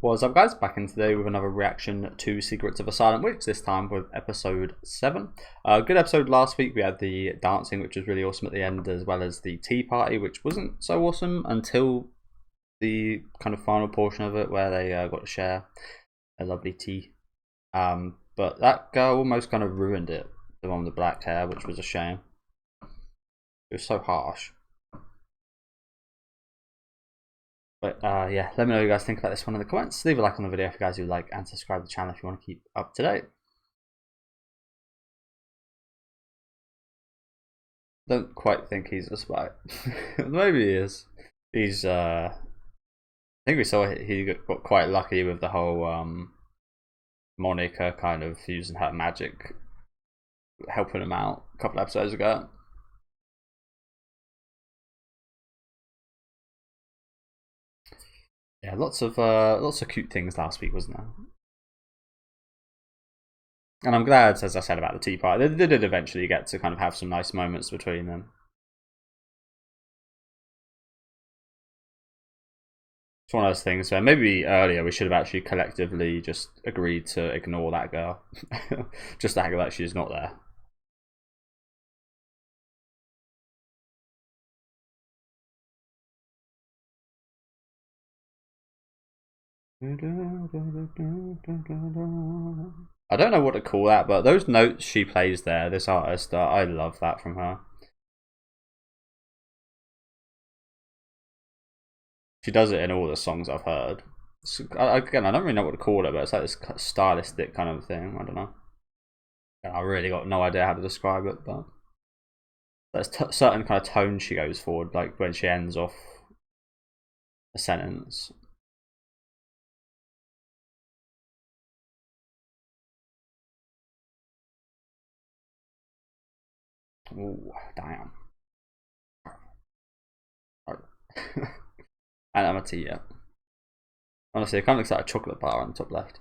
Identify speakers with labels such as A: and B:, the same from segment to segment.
A: What's up, guys? Back in today with another reaction to Secrets of a Silent Witch, this time with episode 7. Good episode last week. We had the dancing, which was really awesome at the end, as well as the tea party, which wasn't so awesome until the kind of final portion of it, where they got to share a lovely tea. But that girl almost kind of ruined it, the one with the black hair, which was a shame. It was so harsh. But yeah, let me know what you guys think about this one in the comments. Leave a like on the video if you guys do like, and subscribe to the channel if you want to keep up to date. Don't quite think he's a spy. Maybe he is. He's I think we saw he got quite lucky with the whole Monica kind of using her magic, helping him out a couple episodes ago. Yeah, lots of cute things last week, wasn't there? And I'm glad, as I said about the tea party, they did eventually get to kind of have some nice moments between them. It's one of those things where maybe earlier we should have actually collectively just agreed to ignore that girl. Just act like she's not there. I don't know what to call that, but those notes she plays there, this artist, I love that from her. She does it in all the songs I've heard. Again, I don't really know what to call it, but it's like this stylistic kind of thing. I don't know. I really got no idea how to describe it, but there's certain kind of tone she goes forward, like when she ends off a sentence. Ooh, damn. And I'm a tea, yeah. Honestly, it kind of looks like a chocolate bar on the top left.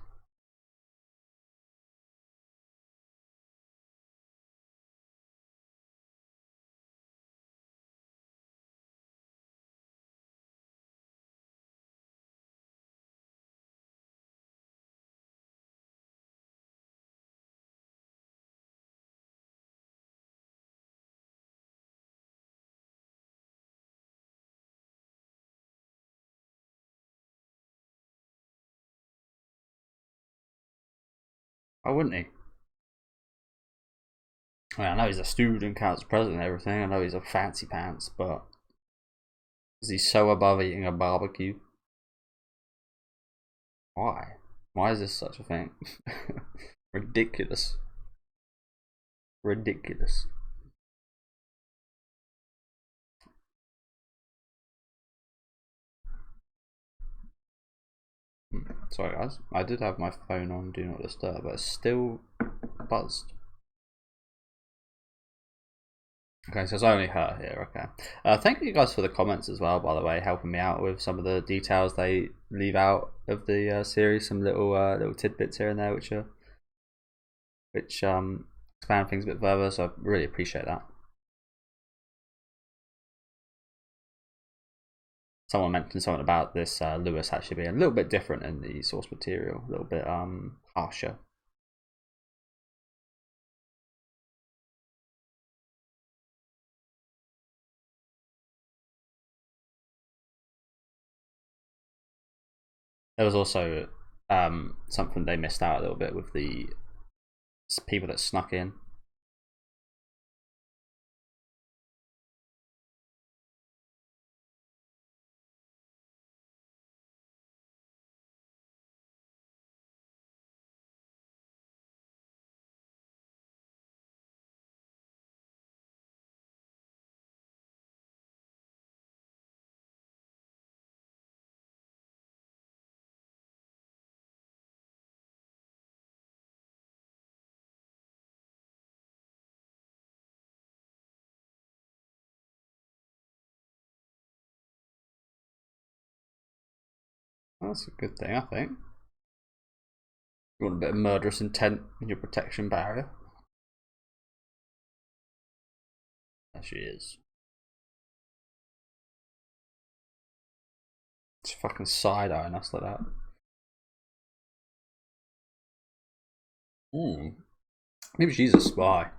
A: Why wouldn't he? I mean, I know he's a student council president and everything. I know he's a fancy pants, but is he so above eating a barbecue? Why? Why is this such a thing? Ridiculous. Ridiculous. Sorry guys, I did have my phone on Do Not Disturb, but it's still buzzed. Okay, so it's only her here, okay. Thank you guys for the comments as well, by the way, helping me out with some of the details they leave out of the series, some little tidbits here and there which expand things a bit further, so I really appreciate that. Someone mentioned something about this Lewis actually being a little bit different in the source material, a little bit harsher. There was also something they missed out a little bit with the people that snuck in. That's a good thing, I think. You want a bit of murderous intent in your protection barrier? There she is. She's fucking side-eyeing us like that. Maybe she's a spy.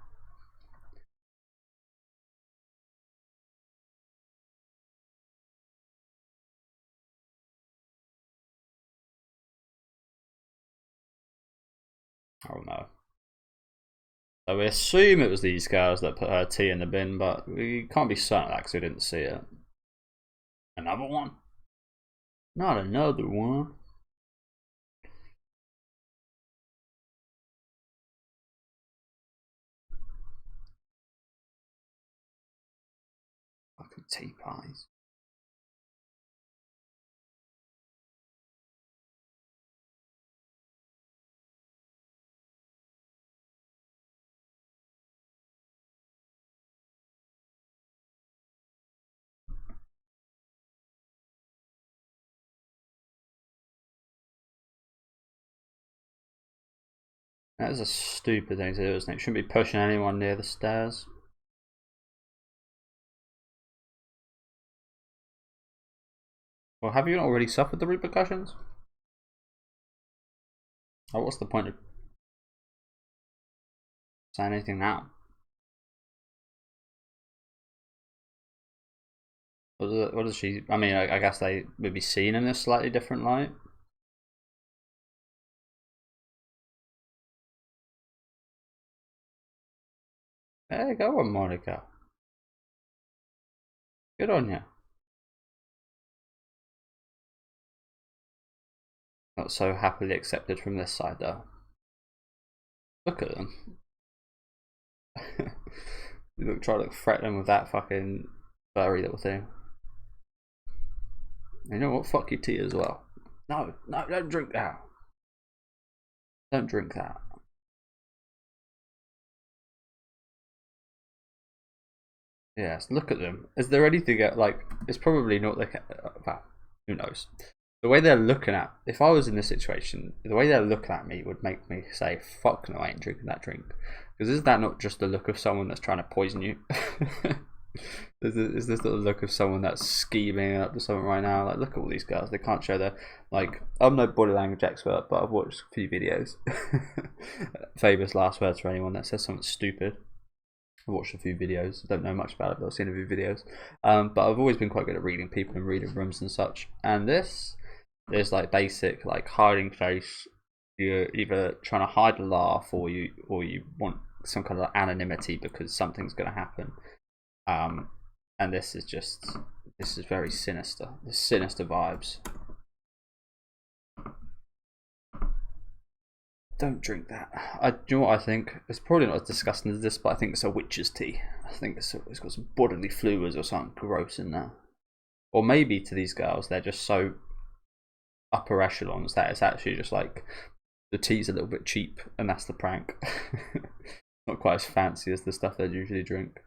A: Oh no. So we assume it was these guys that put her tea in the bin, but we can't be certain of that because we didn't see it. Another one? Not another one. Fucking tea pies. That is a stupid thing to do, isn't it? Shouldn't be pushing anyone near the stairs. Well, have you not already suffered the repercussions? Oh, what's the point of saying anything now? What is she? I mean, I guess they would be seen in a slightly different light. There you go, Monica. Good on you. Not so happily accepted from this side, though. Look at them. Try to threaten them with that fucking furry little thing. You know what? Fuck your tea as well. No, don't drink that. Don't drink that. Yes, look at them. Is there anything like? It's probably not like. Well, who knows? The way they're looking at. If I was in this situation, the way they're looking at me would make me say, "Fuck no, I ain't drinking that drink." Because is that not just the look of someone that's trying to poison you? Is this the look of someone that's scheming up to something right now? Like, look at all these guys. They can't show their like. I'm no body language expert, but I've watched a few videos. Famous last words for anyone that says something stupid. I've watched a few videos. I don't know much about it, but I've seen a few videos. But I've always been quite good at reading people and reading rooms and such. And this is like basic, like hiding face. You're either trying to hide a laugh, or you want some kind of anonymity because something's going to happen. And this is very sinister. There's sinister vibes. Don't drink that. Do you know what I think? It's probably not as disgusting as this, but I think it's a witch's tea. I think it's got some bodily fluids or something gross in there. Or maybe to these girls, they're just so upper echelons that it's actually just like the tea's a little bit cheap, and that's the prank. Not quite as fancy as the stuff they'd usually drink.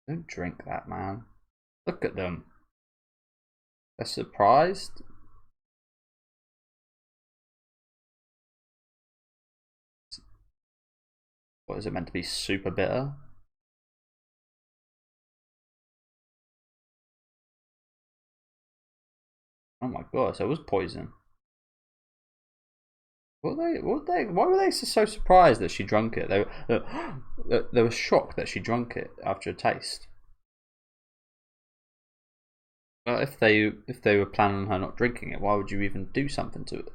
A: Don't drink that, man. Look at them. They're surprised. What is it meant to be? Super bitter? Oh my god, so it was poison. Why were they so surprised that she drunk it? They were shocked that she drunk it after a taste. Well, if they were planning on her not drinking it, why would you even do something to it?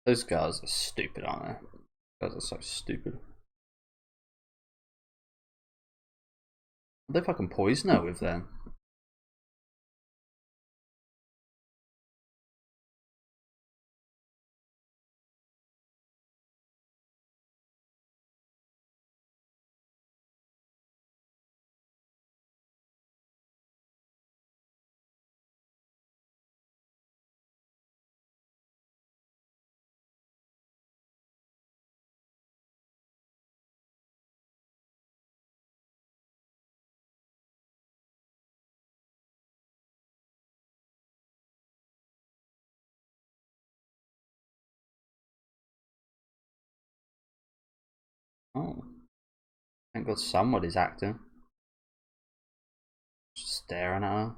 A: Those guys are stupid, aren't they? Those guys are so stupid. They fucking poison her with them. Oh, thank God somebody's acting. Just staring at her.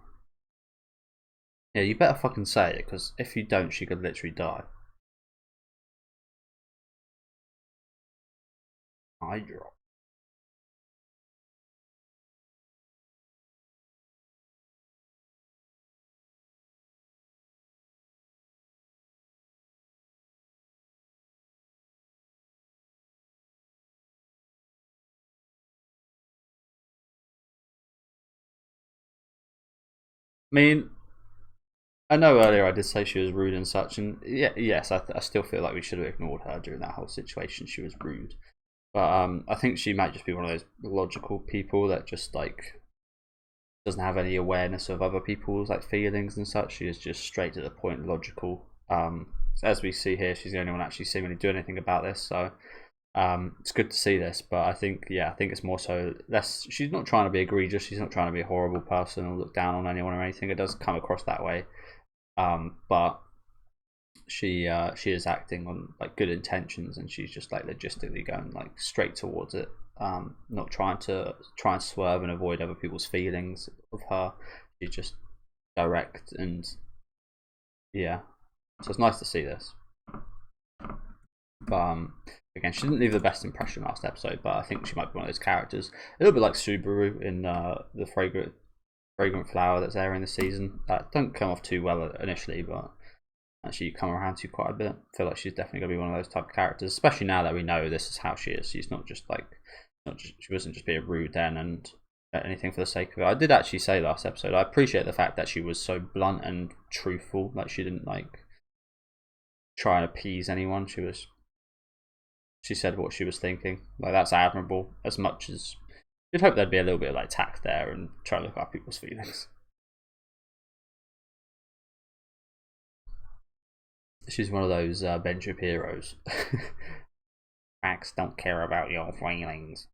A: Yeah, you better fucking say it, because if you don't, she could literally die. I drop. I mean, I know earlier I did say she was rude and such, and yeah, yes, I still feel like we should have ignored her during that whole situation. She was rude, but I think she might just be one of those logical people that just like doesn't have any awareness of other people's like feelings and such. She is just straight to the point, logical. So as we see here, she's the only one actually seemingly doing anything about this. So it's good to see this, but I think I think it's more so less. She's not trying to be egregious. She's not trying to be a horrible person or look down on anyone or anything. It does come across that way, but she is acting on like good intentions, and she's just like logistically going like straight towards it, not trying to swerve and avoid other people's feelings of her. She's just direct, and yeah, so it's nice to see this. But again, she didn't leave the best impression last episode, but I think she might be one of those characters, a little bit like Subaru in the fragrant flower that's airing this season. That don't come off too well initially, but actually come around to quite a bit. I feel like she's definitely going to be one of those type of characters, especially now that we know this is how she is. She's not just like, she wasn't just being rude then and anything for the sake of it. I did actually say last episode, I appreciate the fact that she was so blunt and truthful. Like she didn't like try and appease anyone. She said what she was thinking. Like that's admirable. As much as you'd hope there'd be a little bit of like tact there and try to look at people's feelings. She's one of those Ben Shapiro's. Facts don't care about your feelings.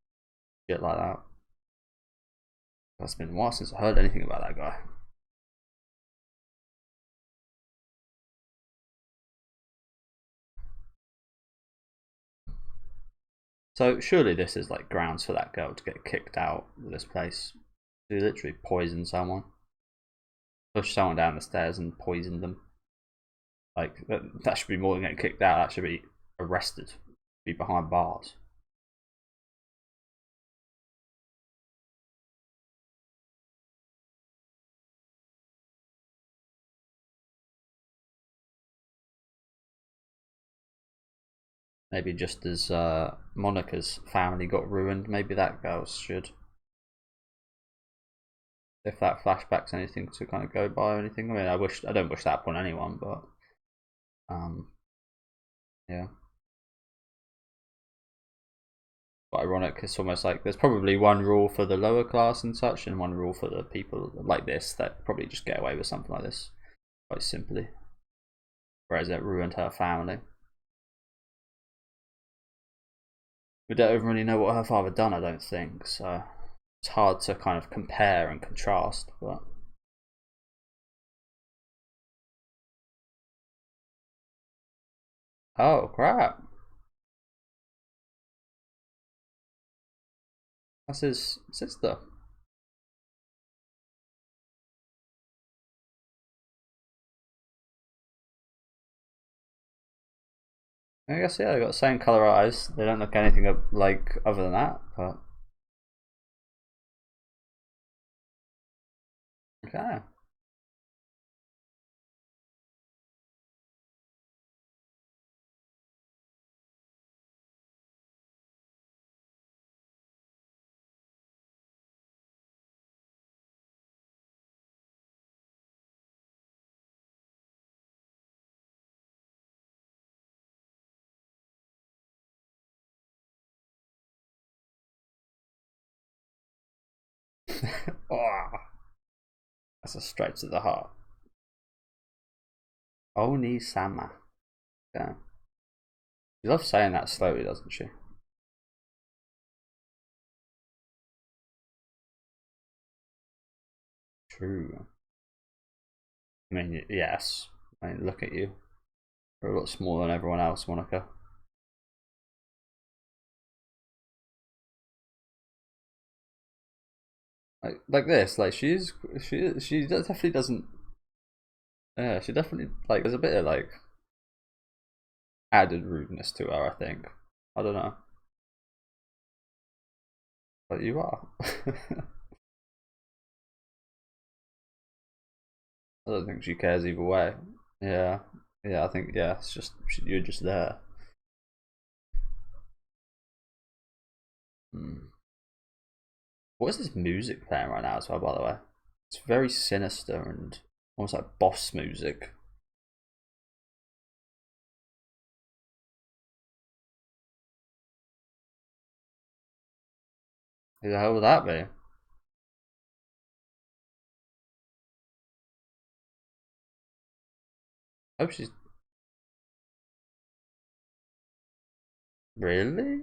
A: Shit like that. It's been a while since I heard anything about that guy. So surely this is like grounds for that girl to get kicked out of this place. She literally poisoned someone, pushed someone down the stairs and poisoned them. Like that should be more than getting kicked out. That should be arrested, be behind bars. Maybe just as Monica's family got ruined, maybe that girl's should. If that flashback's anything to kind of go by or anything. I mean, I don't wish that upon anyone, but yeah. Quite ironic. It's almost like there's probably one rule for the lower class and such, and one rule for the people like this that probably just get away with something like this quite simply. Whereas it ruined her family. We don't even really know what her father done, I don't think, so it's hard to kind of compare and contrast, but oh crap. That's his sister. I guess yeah, they got the same colour eyes. They don't look anything like other than that, but okay. Oh, that's a straight to the heart. Oni Sama. Yeah. She loves saying that slowly, doesn't she? True. I mean, yes. I mean, look at you. You're a lot smaller than everyone else, Monica. Like this, like she definitely doesn't Yeah, she definitely like. There's a bit of like added rudeness to her. I think. I don't know, but you are. I don't think she cares either way. Yeah, yeah. I think yeah. It's just you're just there. Hmm. What is this music playing right now as well? By the way, it's very sinister and almost like boss music. Who the hell would that be? I hope she's really.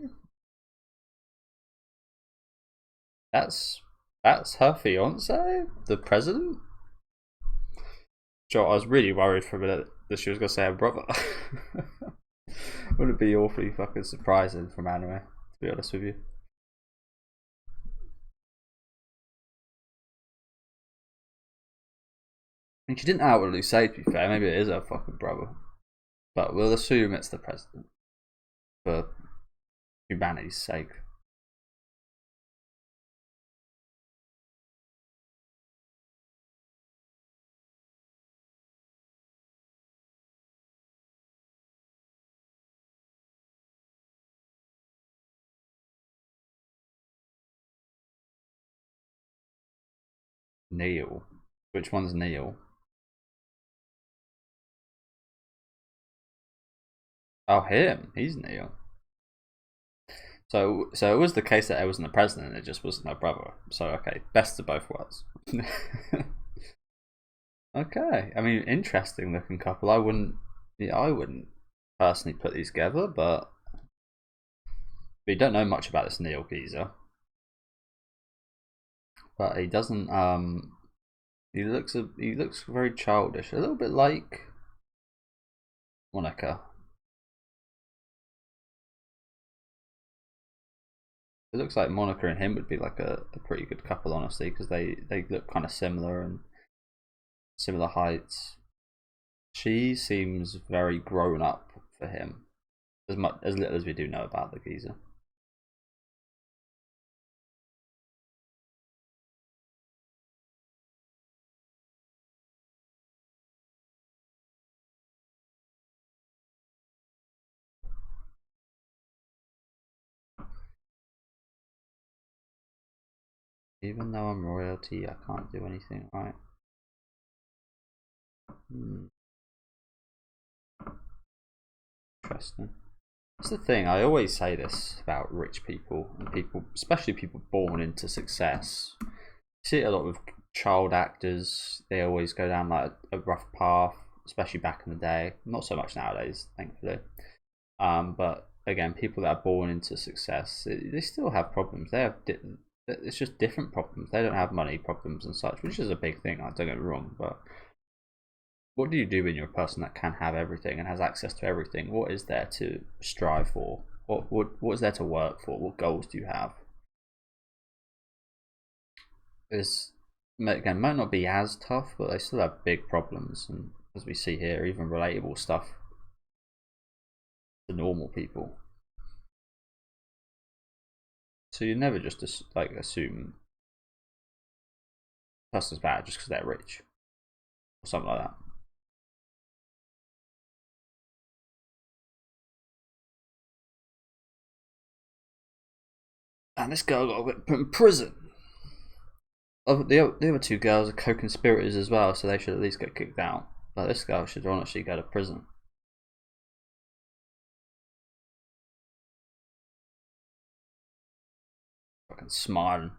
A: That's that's her fiance, the president. Joe, I was really worried for a minute that she was gonna say her brother. Would it be awfully fucking surprising from anime? To be honest with you. I mean, she didn't outwardly say. To be fair, maybe it is her fucking brother, but we'll assume it's the president for humanity's sake. Neil. Which one's Neil? Oh, him. He's Neil. So it was the case that it wasn't the president. It just wasn't her brother. So okay, best of both worlds. Okay. I mean, interesting looking couple. I wouldn't. Yeah, I wouldn't personally put these together, but we don't know much about this Neil geezer. But he doesn't. He looks very childish. A little bit like Monica. It looks like Monica and him would be like a pretty good couple, honestly, because they look kind of similar and similar heights. She seems very grown up for him, as little as we do know about the geezer. Even though I'm royalty, I can't do anything right. Hmm, interesting. That's the thing. I always say this about rich people and people, especially people born into success. You see it a lot with child actors. They always go down like a rough path, especially back in the day. Not so much nowadays, thankfully. But again, people that are born into success, they still have problems. It's just different problems. They don't have money problems and such, which is a big thing. I don't get me wrong, but what do you do when you're a person that can have everything and has access to everything? What is there to strive for? What is there to work for? What goals do you have? Is again might not be as tough, but they still have big problems, and as we see here, even relatable stuff to normal people. So you never just like assume a person's bad just because they're rich or something like that. And this girl got put in prison. The other two girls are co-conspirators as well, so they should at least get kicked out. But this girl should honestly go to prison. Fucking smiling.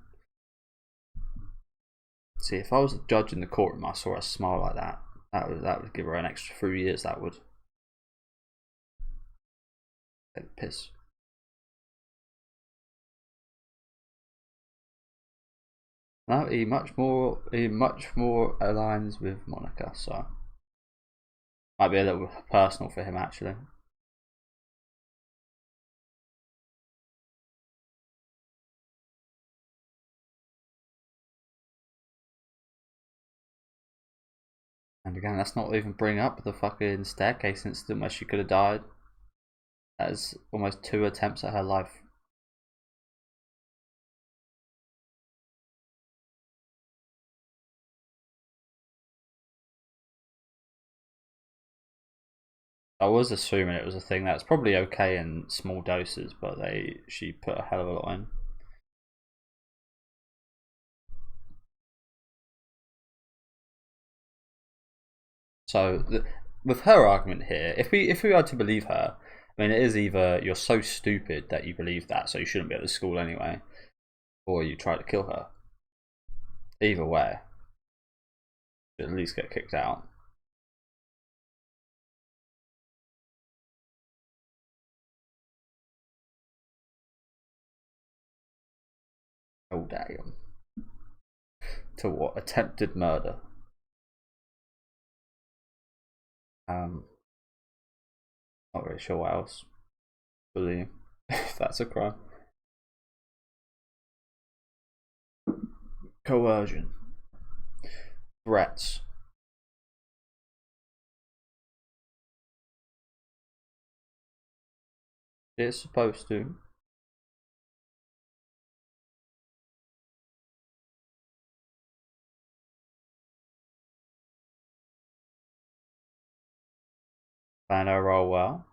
A: See, if I was a judge in the courtroom, I saw her smile like that. That would give her an extra 3 years. That would take the piss. No, he much more aligns with Monica, so might be a little personal for him actually. And again, let's not even bring up the fucking staircase incident where she could have died. That is almost 2 attempts at her life. I was assuming it was a thing that's probably okay in small doses, but she put a hell of a lot in. So with her argument here, if we are to believe her, I mean, it is either you're so stupid that you believe that, so you shouldn't be at the school anyway, or you try to kill her. Either way, you at least get kicked out. Oh damn! To what? Attempted murder. Not really sure what else. Believe if that's a crime. Coercion. Threats. It's supposed to. Plan her role well.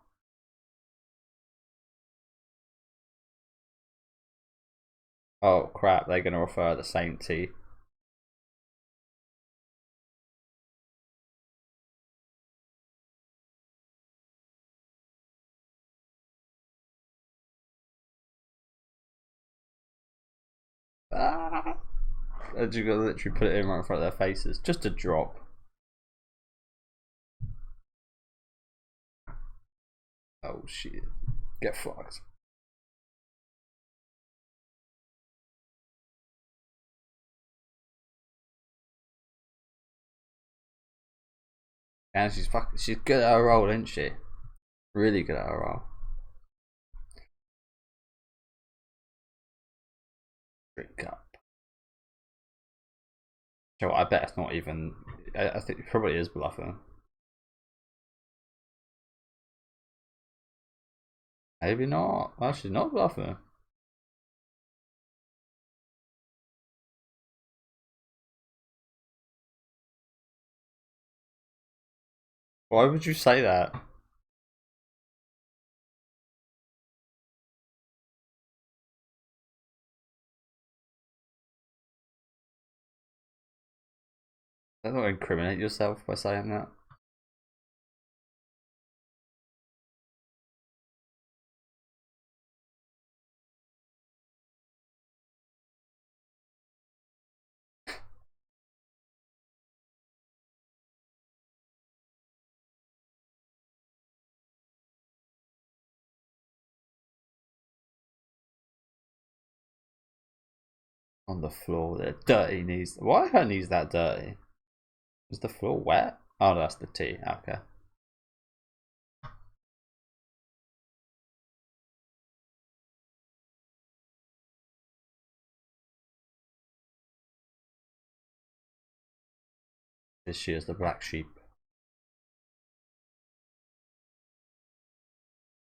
A: Oh crap, they're gonna refer the same T. Ah! And you gotta literally put it in right in front of their faces. Just a drop. Oh shit. Get fucked. And she's good at her role, isn't she? Really good at her role. Drink up. So I bet it's not even. I think it probably is bluffing. Maybe not. Well, she's not bluffing. Why would you say that? Don't not incriminate yourself by saying that. On the floor, their dirty knees. Why are her knees that dirty? Is the floor wet? Oh, that's the tea. Okay. Is she as the black sheep?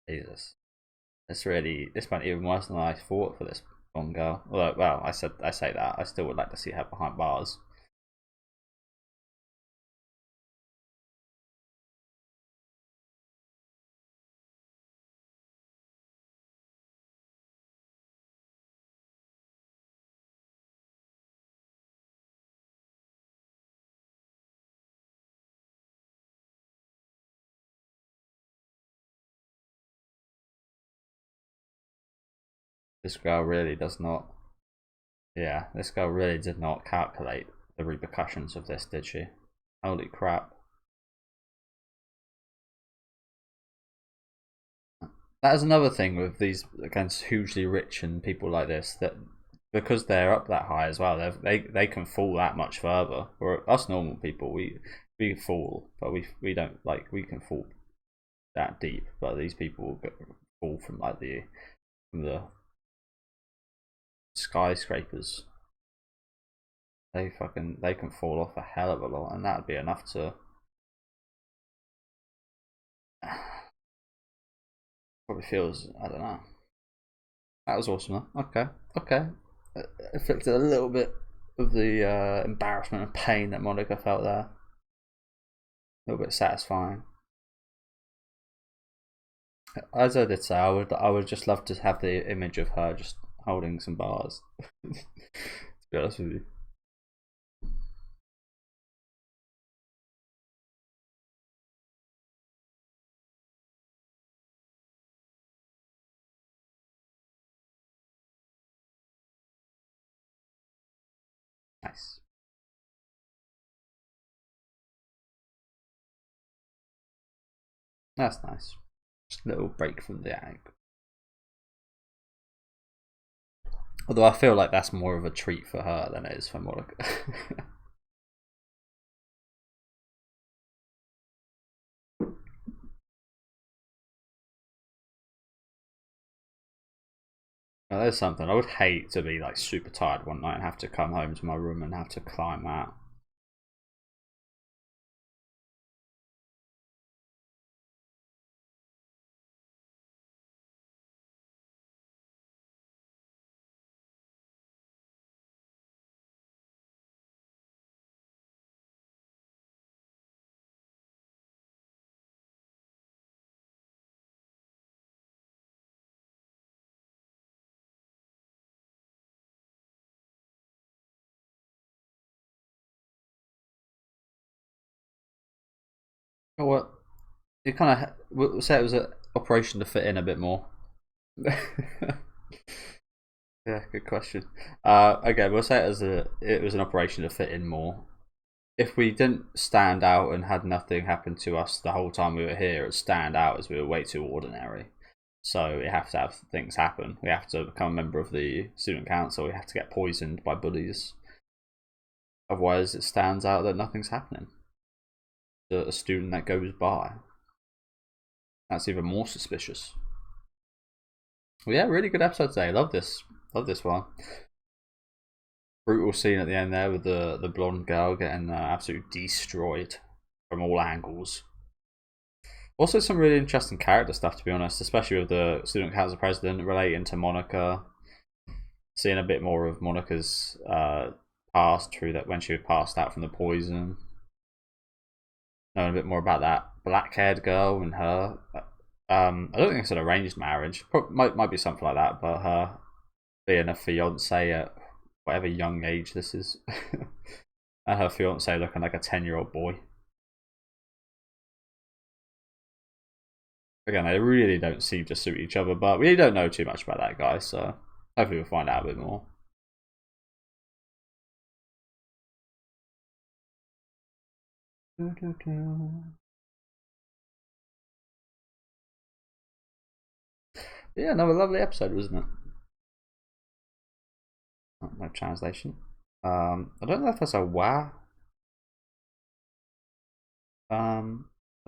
A: Jesus. This went even worse than I thought for this one girl. Well, I say that. I still would like to see her behind bars. This girl really does not. Yeah, this girl really did not calculate the repercussions of this, did she? Holy crap. That is another thing with these against hugely rich and people like this, that because they're up that high as well, they can fall that much further. For us normal people, we fall, but we don't like we can fall that deep. But these people fall from like the skyscrapers. they can fall off a hell of a lot, and that'd be enough to probably feels, I don't know. That was awesome though. Okay. It affected a little bit of the embarrassment and pain that Monica felt there. A little bit satisfying. As I did say, I would just love to have the image of her just holding some bars. To be honest with you. Nice. That's nice. Just a little break from the ag. Although I feel like that's more of a treat for her than it is for Monica. Now, there's something. I would hate to be like super tired one night and have to come home to my room and have to climb out. Oh, well, you kind of we'll say it was an operation to fit in a bit more. Yeah, good question. Okay, we'll say it was an operation to fit in more. If we didn't stand out and had nothing happen to us the whole time we were here, it'd stand out as we were way too ordinary. So we have to have things happen. We have to become a member of the student council. We have to get poisoned by bullies. Otherwise, it stands out that nothing's happening. A student that goes by. That's even more suspicious. Well, yeah, really good episode today. Love this one. Brutal scene at the end there with the blonde girl getting absolutely destroyed from all angles. Also, some really interesting character stuff, to be honest, especially with the student council president relating to Monica. Seeing a bit more of Monica's past, through that when she was passed out from the poison. Knowing a bit more about that black-haired girl and her. I don't think it's an arranged marriage. Might be something like that, but her being a fiance at whatever young age this is, and her fiance looking like a 10-year-old boy. Again, they really don't seem to suit each other, but we don't know too much about that guy, so hopefully we'll find out a bit more. Yeah, another lovely episode, wasn't it? No translation. I don't know if that's a wow. I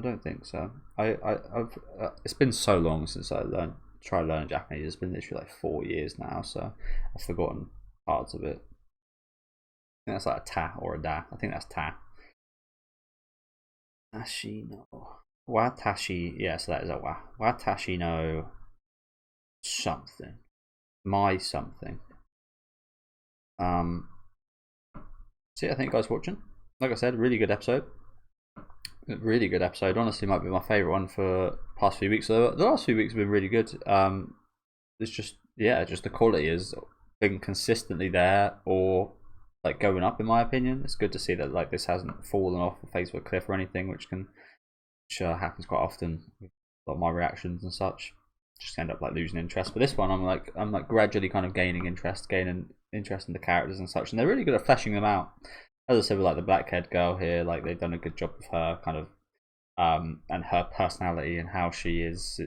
A: don't think so. I've it's been so long since I tried learning Japanese. It's been literally like 4 years now, so I've forgotten parts of it. I think that's like a ta or a da. I think that's ta. Tashi no watashi. Yeah, so that is a wa. Watashi no something. My something. So yeah, thank you guys for watching. Like I said, really good episode. Really good episode. Honestly, might be my favourite one for past few weeks. So the last few weeks have been really good. It's just the quality has been consistently there or like going up in my opinion. It's good to see that like this hasn't fallen off the face of a cliff or anything, which happens quite often with a lot of my reactions and such. Just end up like losing interest. But this one, I'm like gradually kind of gaining interest in the characters and such, and they're really good at fleshing them out. As I said, with like the black-haired girl here, like they've done a good job of her kind of and her personality and how she is.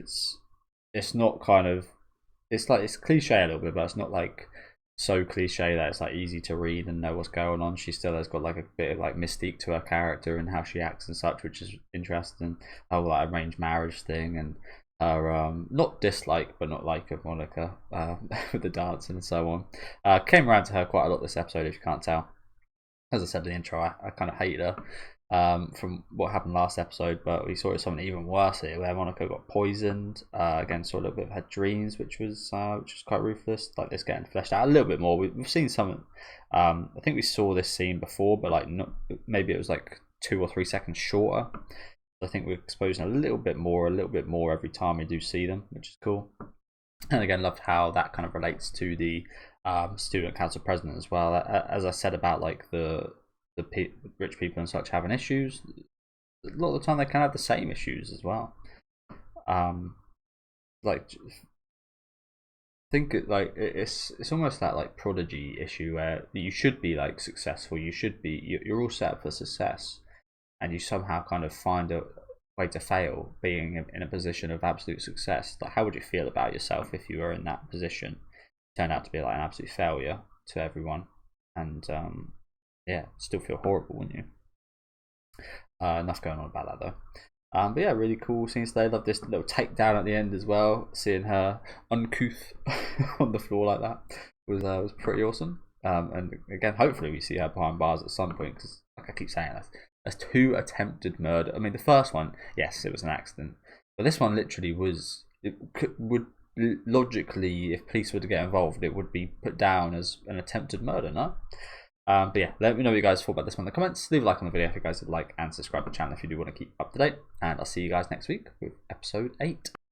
A: It's not kind of it's cliche a little bit, but it's not like so cliche that it's like easy to read and know what's going on. She still has got like a bit of like mystique to her character and how she acts and such, which is interesting. How like arranged marriage thing and her not dislike but not like of Monica with the dancing and so on. Came around to her quite a lot this episode, if you can't tell. as I said in the intro, I kind of hate her from what happened last episode, but we saw something even worse here, where Monica got poisoned. Again, saw a little bit of her dreams, which was quite ruthless. Like this getting fleshed out a little bit more. We've seen some. I think we saw this scene before, but like not, maybe it was like 2 or 3 seconds shorter. I think we're exposing a little bit more every time we do see them, which is cool. And again, loved how that kind of relates to the student council president as well. As I said about like the rich people and such having issues, a lot of the time they can have the same issues as well. Like think like it's almost that like prodigy issue where you should be like successful, you're all set up for success, and you somehow kind of find a way to fail being in a position of absolute success. Like, how would you feel about yourself if you were in that position? Turned out to be like an absolute failure to everyone, and yeah, still feel horrible, wouldn't you? Enough going on about that though. But yeah, really cool scenes today. Love this little takedown at the end as well. Seeing her uncouth on the floor like that was pretty awesome. And again, hopefully we see her behind bars at some point, because like I keep saying, that's 2 attempted murder. I mean, the first one, yes, it was an accident, but this one literally would logically, if police were to get involved, it would be put down as an attempted murder, no? But yeah, let me know what you guys thought about this one in the comments. Leave a like on the video if you guys would like, and subscribe to the channel if you do want to keep up to date. And I'll see you guys next week with episode 8.